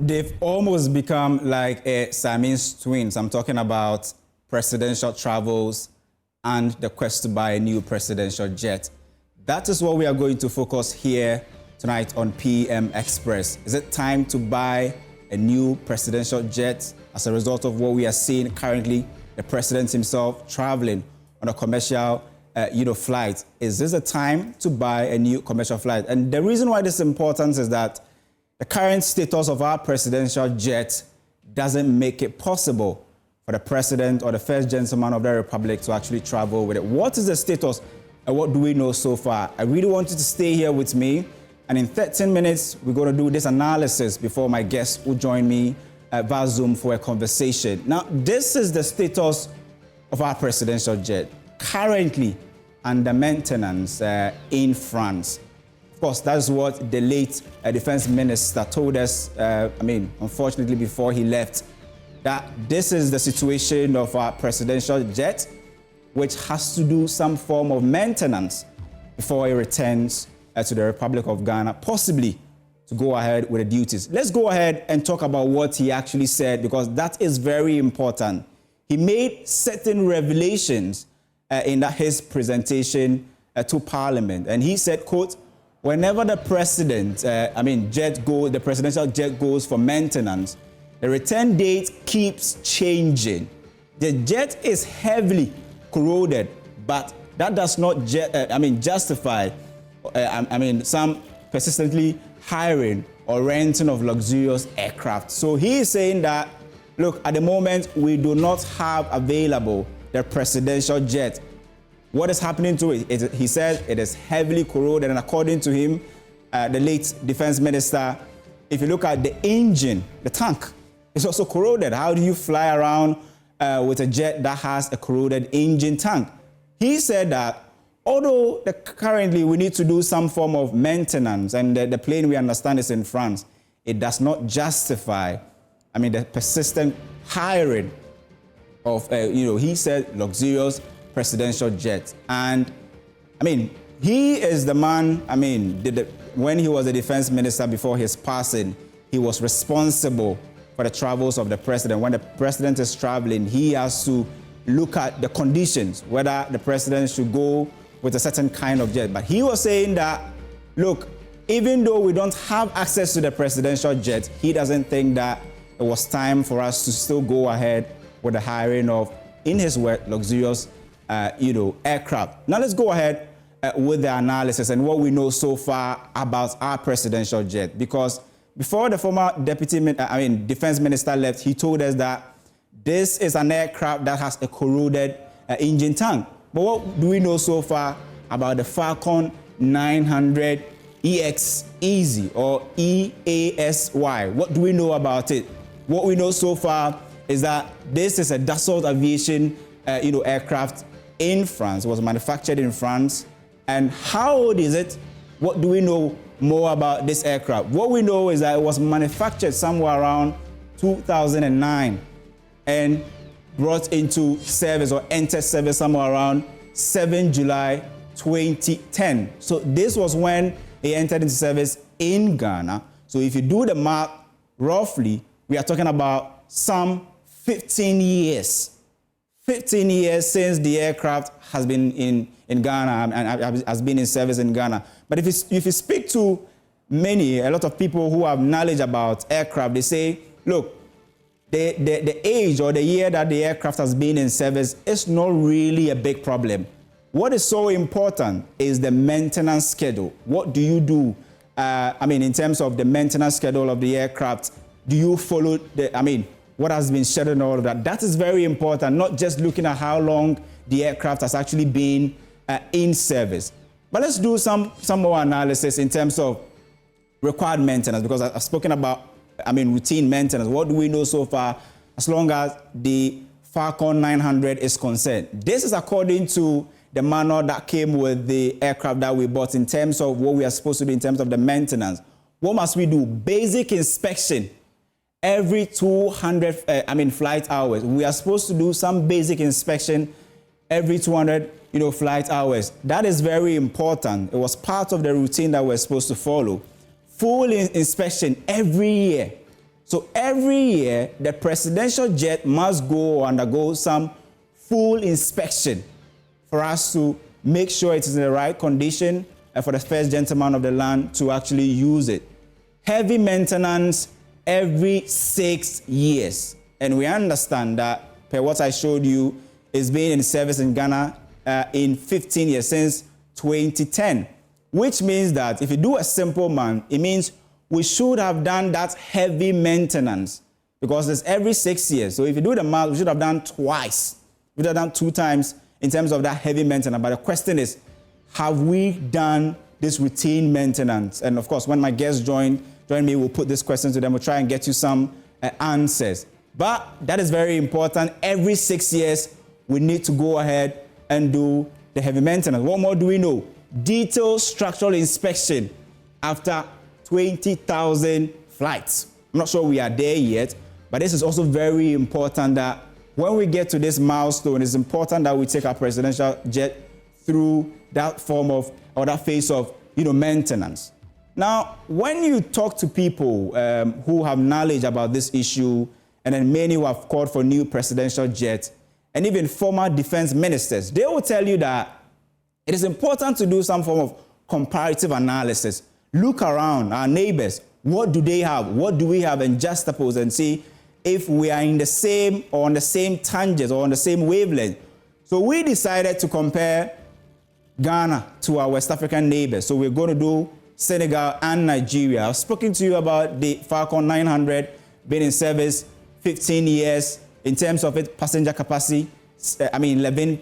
They've almost become like a Siamese twins. I'm talking about presidential travels and the quest to buy a new presidential jet. That is what we are going to focus here tonight on PM Express. Is it time to buy a new presidential jet as a result of what we are seeing currently, the president himself traveling on a commercial flight? Is this a time to buy a new commercial flight? And the reason why this is important is that the current status of our presidential jet doesn't make it possible for the president or the first gentleman of the republic to actually travel with it. What is the status and what do we know so far? I really want you to stay here with me. And in 13 minutes, we're going to do this analysis before my guest will join me via Zoom for a conversation. Now, this is the status of our presidential jet, currently under maintenance in France. Of course, that's what the late defense minister told us, unfortunately, before he left, that this is the situation of our presidential jet, which has to do some form of maintenance before it returns to the Republic of Ghana, possibly to go ahead with the duties. Let's go ahead and talk about what he actually said, because that is very important. He made certain revelations in his presentation to Parliament, and he said, quote, whenever the president, the presidential jet goes for maintenance, the return date keeps changing. The jet is heavily corroded, but that does not justify some persistently hiring or renting of luxurious aircraft. So he is saying that, look, at the moment, we do not have available the presidential jet. What is happening to it? He says it is heavily corroded, and according to him, the late defense minister, if you look at the engine, the tank, it's also corroded. How do you fly around with a jet that has a corroded engine tank? He said that although currently we need to do some form of maintenance, and the plane we understand is in France, it does not justify, the persistent hiring of, he said, luxurious presidential jet. And he is the man, when he was the defense minister before his passing, he was responsible for the travels of the president. When the president is traveling, he has to look at the conditions, whether the president should go with a certain kind of jet. But he was saying that, look, even though we don't have access to the presidential jet, he doesn't think that it was time for us to still go ahead with the hiring of, in his word, luxurious aircraft. Now let's go ahead with the analysis and what we know so far about our presidential jet. Because before the former defense minister left, he told us that this is an aircraft that has a corroded engine tank. But what do we know so far about the Falcon 900 EX Easy or EASY? What do we know about it? What we know so far is that this is a Dassault Aviation aircraft in France. It was manufactured in France. And how old is it? What do we know more about this aircraft? What we know is that it was manufactured somewhere around 2009 and brought into service or entered service somewhere around 7 July 2010. So this was when it entered into service in Ghana. So if you do the math, roughly, we are talking about some 15 years. 15 years since the aircraft has been in Ghana and has been in service in Ghana. But if you speak to a lot of people who have knowledge about aircraft, they say, look, the age or the year that the aircraft has been in service is not really a big problem. What is so important is the maintenance schedule. What do you do? In terms of the maintenance schedule of the aircraft, do you follow what has been scheduled and all of that? That is very important, not just looking at how long the aircraft has actually been in service. But let's do some more analysis in terms of required maintenance, because I've spoken about routine maintenance. What do we know so far as long as the Falcon 900 is concerned? This is according to the manual that came with the aircraft that we bought in terms of what we are supposed to do in terms of the maintenance. What must we do? Basic inspection every 200 flight hours. We are supposed to do some basic inspection every 200 flight hours. That is very important. It was part of the routine that we're supposed to follow. Full inspection every year. So every year, the presidential jet must go or undergo some full inspection for us to make sure it is in the right condition and for the first gentleman of the land to actually use it. Heavy maintenance every 6 years. And we understand that, per what I showed you, it's been in service in Ghana in 15 years, since 2010. Which means that if you do a simple math, it means we should have done that heavy maintenance, because it's every 6 years. So if you do the math, we should have done twice. We should have done 2 times in terms of that heavy maintenance. But the question is, have we done this routine maintenance? And of course, when my guests join me, we'll put this question to them. We'll try and get you some answers. But that is very important. Every 6 years, we need to go ahead and do the heavy maintenance. What more do we know? Detailed structural inspection after 20,000 flights. I'm not sure we are there yet, but this is also very important that when we get to this milestone, it's important that we take our presidential jet through that form of, or that phase of, maintenance. Now, when you talk to people who have knowledge about this issue, and then many who have called for new presidential jets, and even former defense ministers, they will tell you that it is important to do some form of comparative analysis. Look around our neighbors. What do they have? What do we have? And juxtapose and see if we are in the same or on the same tangent or on the same wavelength. So we decided to compare Ghana to our West African neighbors. So we're going to do Senegal and Nigeria. I've spoken to you about the Falcon 900 being in service 15 years in terms of its passenger capacity. 11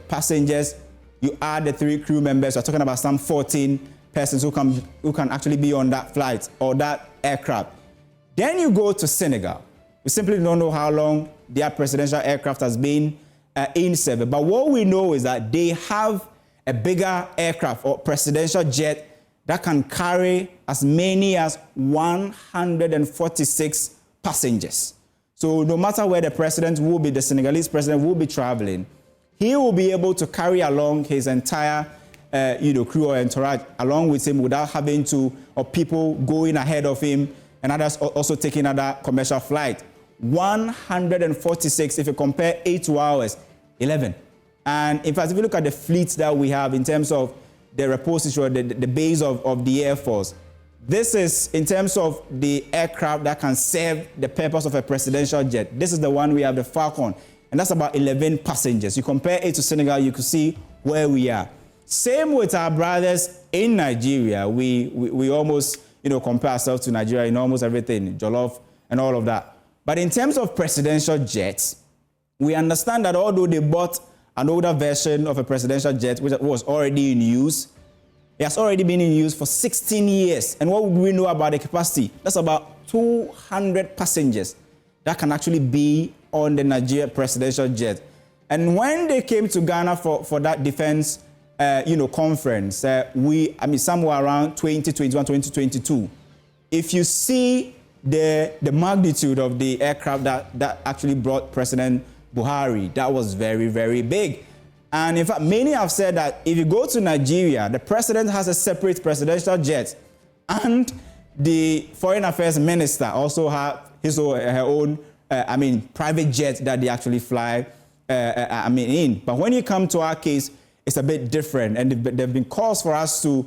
passengers. You add the 3 crew members. We're talking about some 14 persons who can actually be on that flight or that aircraft. Then you go to Senegal. We simply don't know how long their presidential aircraft has been in service. But what we know is that they have a bigger aircraft or presidential jet that can carry as many as 146 passengers. So no matter where the president will be, the Senegalese president will be traveling, he will be able to carry along his entire crew or entourage along with him without having to, or people going ahead of him and others also taking other commercial flight. 146, if you compare 8 to ours, 11. And in fact, if you look at the fleets that we have in terms of the repository or the base of the Air Force, this is in terms of the aircraft that can serve the purpose of a presidential jet. This is the one we have, the Falcon, and that's about 11 passengers. You compare it to Senegal, you can see where we are. Same with our brothers in Nigeria. We almost, compare ourselves to Nigeria in almost everything, jollof and all of that. But in terms of presidential jets, we understand that although they bought an older version of a presidential jet, which was already in use, it has already been in use for 16 years. And what would we know about the capacity? That's about 200 passengers that can actually be on the Nigeria presidential jet. And when they came to Ghana for that defense conference, somewhere around 2021, 2022. If you see the magnitude of the aircraft that actually brought President Buhari, that was very, very big. And in fact, many have said that if you go to Nigeria, the president has a separate presidential jet, and the foreign affairs minister also has her own private jet that they actually fly in. But when you come to our case, it's a bit different, and there have been calls for us to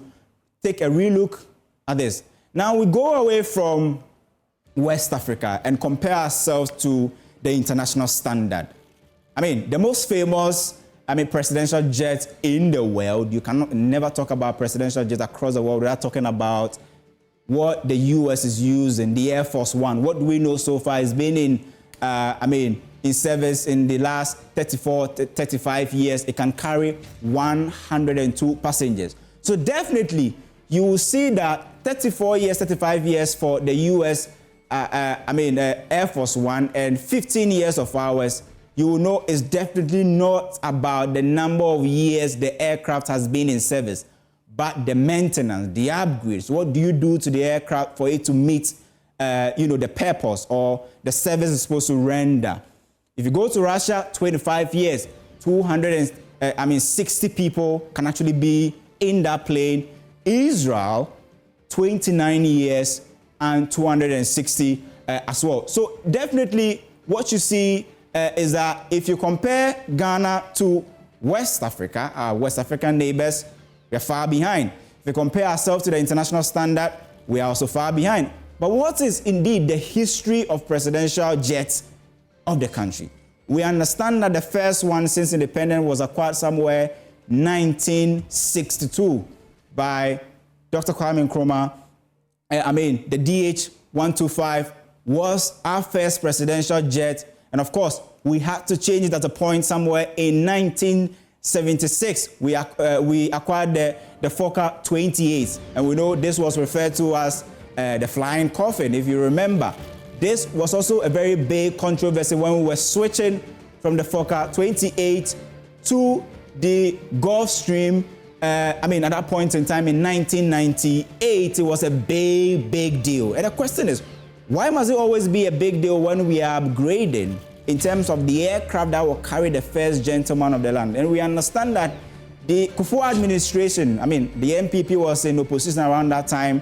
take a relook at this. Now we go away from West Africa and compare ourselves to the international standard. The most famous presidential jet in the world, you cannot never talk about presidential jets across the world without talking about what the US is using, the Air Force One. What do we know so far? It's been in service in the last 35 years. It can carry 102 passengers. So definitely, you will see that 35 years for the US, Air Force One, and 15 years of ours, you will know it's definitely not about the number of years the aircraft has been in service, but the maintenance, the upgrades. What do you do to the aircraft for it to meet, the purpose or the service it's supposed to render? If you go to Russia, 25 years, 60 people can actually be in that plane. Israel, 29 years and 260 as well. So definitely what you see is that if you compare Ghana to West Africa, our West African neighbors, we are far behind. If we compare ourselves to the international standard, we are also far behind. But what is indeed the history of presidential jets of the country? We understand that the first one since independence was acquired somewhere 1962 by Dr. Kwame Nkrumah. The DH-125 was our first presidential jet. And of course, we had to change it at a point somewhere in 1976. We acquired the Fokker 28. And we know this was referred to as the flying coffin, if you remember. This was also a very big controversy when we were switching from the Fokker 28 to the Gulfstream. At that point in time in 1998, it was a big deal. And the question is, why must it always be a big deal when we are upgrading in terms of the aircraft that will carry the first gentleman of the land? And we understand that the Kofi administration, the NPP was in opposition around that time,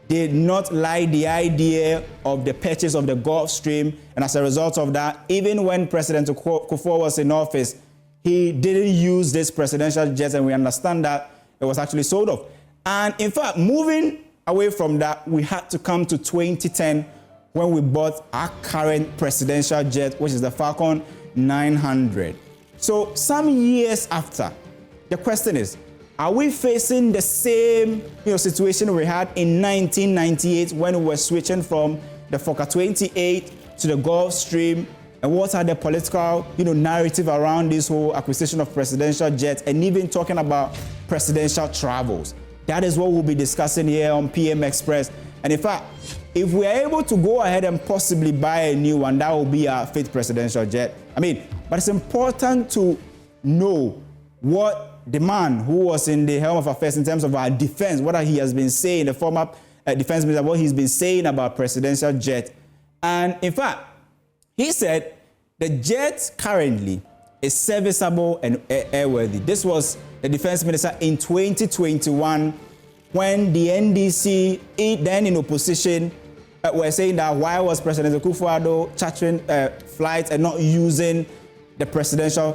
did not like the idea of the purchase of the Gulfstream. And as a result of that, even when President Kofi was in office, he didn't use this presidential jet, and we understand that it was actually sold off. And in fact, moving away from that, we had to come to 2010 when we bought our current presidential jet, which is the Falcon 900. So some years after, the question is, are we facing the same situation we had in 1998 when we were switching from the Fokker 28 to the Gulfstream? And what are the political narrative around this whole acquisition of presidential jets, and even talking about presidential travels? That is what we'll be discussing here on PM Express. And in fact, if we are able to go ahead and possibly buy a new one, that will be our fifth presidential jet. But it's important to know what the man who was in the helm of affairs in terms of our defense, what he has been saying, the former defense minister, what he's been saying about presidential jet. And in fact, he said the jet currently is serviceable and airworthy. This was the defense minister in 2021 when the NDC, then in opposition, were saying that why was President Kofi Agyei chartering flights and not using the presidential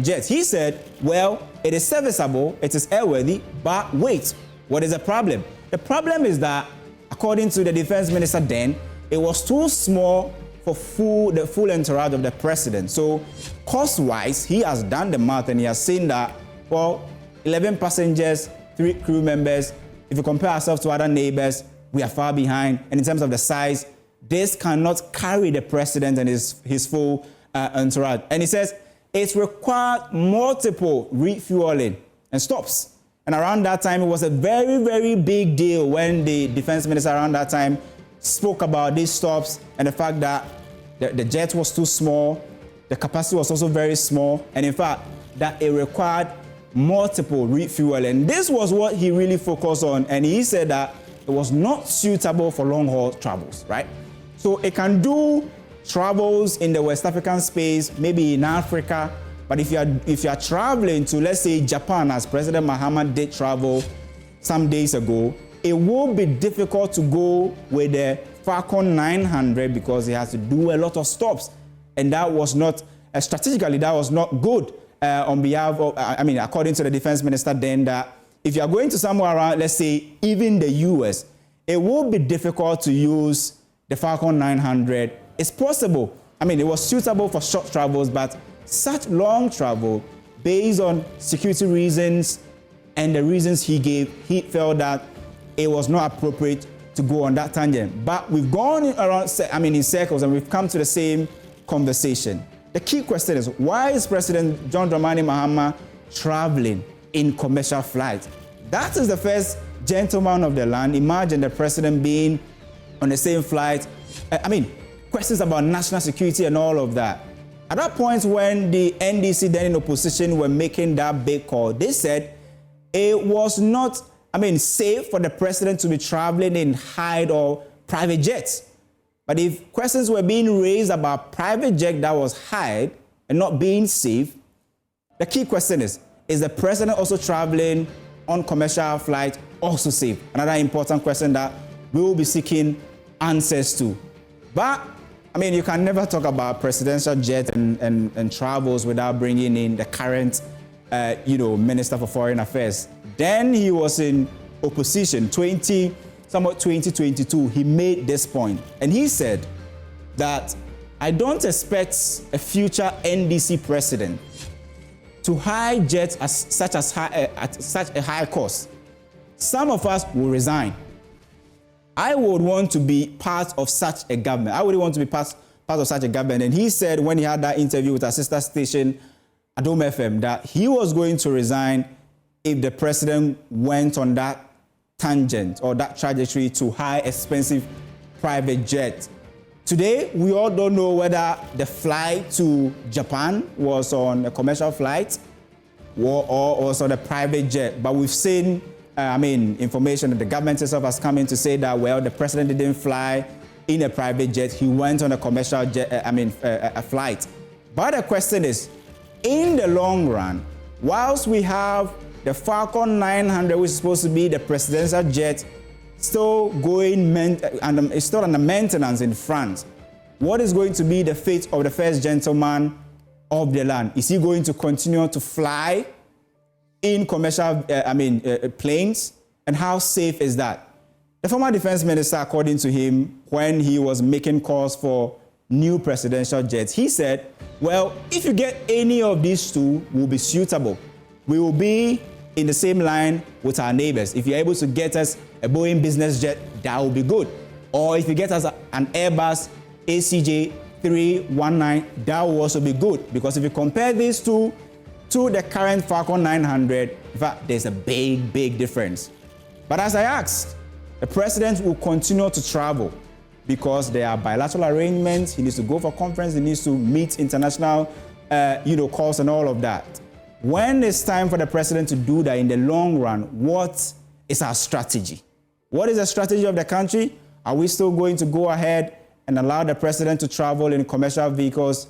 jets? He said, well, it is serviceable, it is airworthy, but wait, what is the problem? The problem is that, according to the defense minister then, it was too small for the full entourage of the president. So cost-wise, he has done the math and he has seen that, well, 11 passengers, 3 crew members, if you compare ourselves to other neighbors, we are far behind. And in terms of the size, this cannot carry the president and his full entourage. And he says it's required multiple refueling and stops. And around that time, it was a very big deal when the defense minister around that time spoke about these stops and the fact that the jet was too small, the capacity was also very small, and in fact, that it required multiple refueling. This was what he really focused on, and he said that it was not suitable for long-haul travels, right? So it can do travels in the West African space, maybe in Africa, but if you are traveling to, let's say, Japan, as President Mahama did travel some days ago, it will be difficult to go with the Falcon 900 because it has to do a lot of stops, and that was not strategically, that was not good on behalf of, according to the defense minister then, that if you are going to somewhere around, let's say, even the US, it will be difficult to use the Falcon 900. It's possible. It was suitable for short travels, but such long travel, based on security reasons and the reasons he gave, he felt that it was not appropriate to go on that tangent. But we've gone around, in circles, and we've come to the same conversation. The key question is, why is President John Dramani Mahama traveling in commercial flights? That is the first gentleman of the land. Imagine the president being on the same flight. Questions about national security and all of that. At that point when the NDC, then in opposition, were making that big call, they said it was not safe for the president to be traveling in Hyde or private jets. But if questions were being raised about private jet that was Hyde and not being safe, the key question is the president also traveling on commercial flight also safe? Another important question that we will be seeking answers to. But, I mean, you can never talk about presidential jet and travels without bringing in the current, Minister for Foreign Affairs. Then he was in opposition, 2022, he made this point. And he said that I don't expect a future NDC president to hijack at such a high cost. Some of us will resign. I would want to be part of such a government. I would want to be part of such a government. And he said when he had that interview with our sister station, Adom FM, that he was going to resign if the president went on that tangent or that trajectory to high expensive private jet. Today, we all don't know whether the flight to Japan was on a commercial flight or was on a private jet. But we've seen, information that the government itself has come in to say that, well, the president didn't fly in a private jet. He went on a commercial jet, a flight. But the question is, in the long run, whilst we have the Falcon 900, which is supposed to be the presidential jet, still it's still under maintenance in France, what is going to be the fate of the first gentleman of the land? Is he going to continue to fly in commercial planes? And how safe is that? The former defense minister, according to him, when he was making calls for new presidential jets, he said, well, if you get any of these two, will be suitable. We will be in the same line with our neighbors. If you're able to get us a Boeing business jet, that will be good. Or if you get us an Airbus ACJ 319, that will also be good. Because if you compare these two to the current Falcon 900, in fact, there's a big, big difference. But as I asked, the president will continue to travel because there are bilateral arrangements. He needs to go for conference. He needs to meet international, calls and all of that. When it's time for the president to do that in the long run, what is our strategy? What is the strategy of the country? Are we still going to go ahead and allow the president to travel in commercial vehicles?